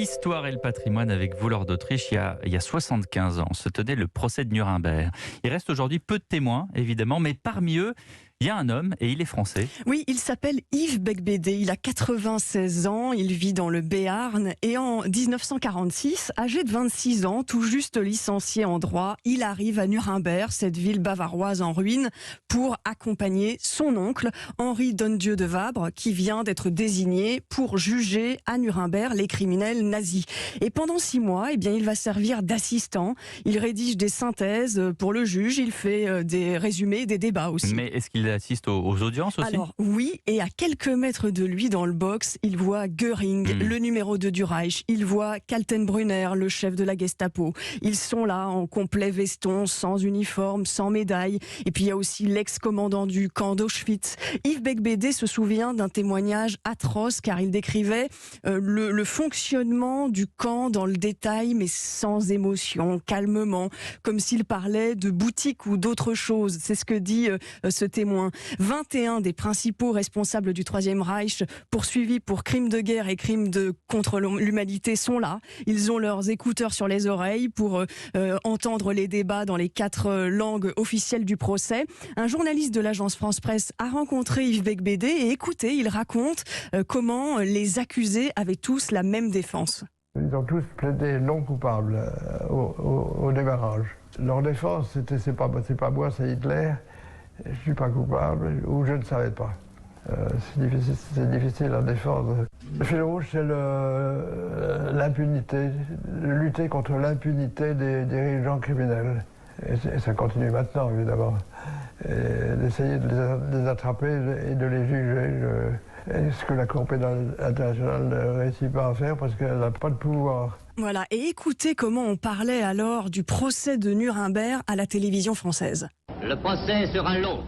L'histoire et le patrimoine avec vous, Laure d'Autriche. Il y a 75 ans se tenait le procès de Nuremberg. Il reste aujourd'hui peu de témoins, évidemment, mais parmi eux, il y a un homme et il est français. Oui, il s'appelle Yves Beigbeder, il a 96 ans, il vit dans le Béarn et en 1946, âgé de 26 ans, tout juste licencié en droit, il arrive à Nuremberg, cette ville bavaroise en ruine, pour accompagner son oncle, Henri Dondieu de Vabre, qui vient d'être désigné pour juger à Nuremberg les criminels nazis. Et pendant 6 mois, il va servir d'assistant, il rédige des synthèses pour le juge, il fait des résumés, des débats aussi. Mais est-ce qu'il assiste aux audiences aussi? Alors oui, et à quelques mètres de lui dans le box, il voit Göring, le numéro 2 du Reich, il voit Kaltenbrunner, le chef de la Gestapo. Ils sont là en complet veston, sans uniforme, sans médaille. Et puis il y a aussi l'ex-commandant du camp d'Auschwitz. Yves Beigbeder se souvient d'un témoignage atroce car il décrivait le fonctionnement du camp dans le détail mais sans émotion, calmement, comme s'il parlait de boutique ou d'autre chose. C'est ce que dit ce témoin. 21 des principaux responsables du Troisième Reich poursuivis pour crimes de guerre et crimes contre l'humanité sont là. Ils ont leurs écouteurs sur les oreilles pour entendre les débats dans les 4 langues officielles du procès. Un journaliste de l'agence France Presse a rencontré Yves Beigbeder et écoutez, il raconte comment les accusés avaient tous la même défense. Ils ont tous plaidé non coupables au démarrage. Leur défense, c'était c'est pas moi, c'est Hitler. Je ne suis pas coupable ou je ne savais pas. C'est difficile à défendre. Le fil rouge, c'est l'impunité, lutter contre l'impunité des dirigeants criminels. Et ça continue maintenant, évidemment. D'essayer de les attraper et de les juger. Ce que la Cour pénale internationale ne réussit pas à faire parce qu'elle n'a pas de pouvoir. Voilà, et écoutez comment on parlait alors du procès de Nuremberg à la télévision française. Le procès sera long,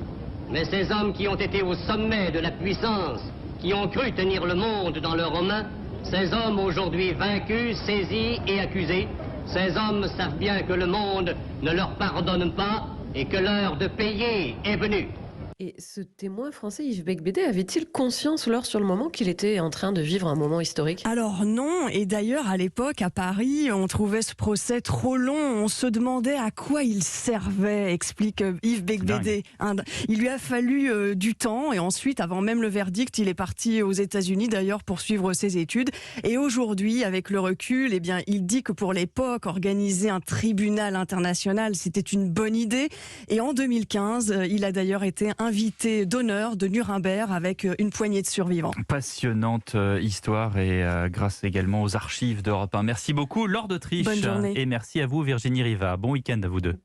mais ces hommes qui ont été au sommet de la puissance, qui ont cru tenir le monde dans leurs mains, ces hommes aujourd'hui vaincus, saisis et accusés, ces hommes savent bien que le monde ne leur pardonne pas et que l'heure de payer est venue. Et ce témoin français, Yves Beigbeder, avait-il conscience, Laure, sur le moment qu'il était en train de vivre un moment historique? Alors non, et d'ailleurs à l'époque à Paris, on trouvait ce procès trop long, on se demandait à quoi il servait, explique Yves Beigbeder. Il lui a fallu du temps et ensuite, avant même le verdict, il est parti aux États-Unis d'ailleurs pour suivre ses études. Et aujourd'hui, avec le recul, il dit que pour l'époque, organiser un tribunal international, c'était une bonne idée. Et en 2015, il a d'ailleurs été invité d'honneur de Nuremberg avec une poignée de survivants. Passionnante histoire et grâce également aux archives d'Europe 1. Merci beaucoup, Laure d'Autriche. Bonne journée. Et merci à vous, Virginie Riva. Bon week-end à vous deux.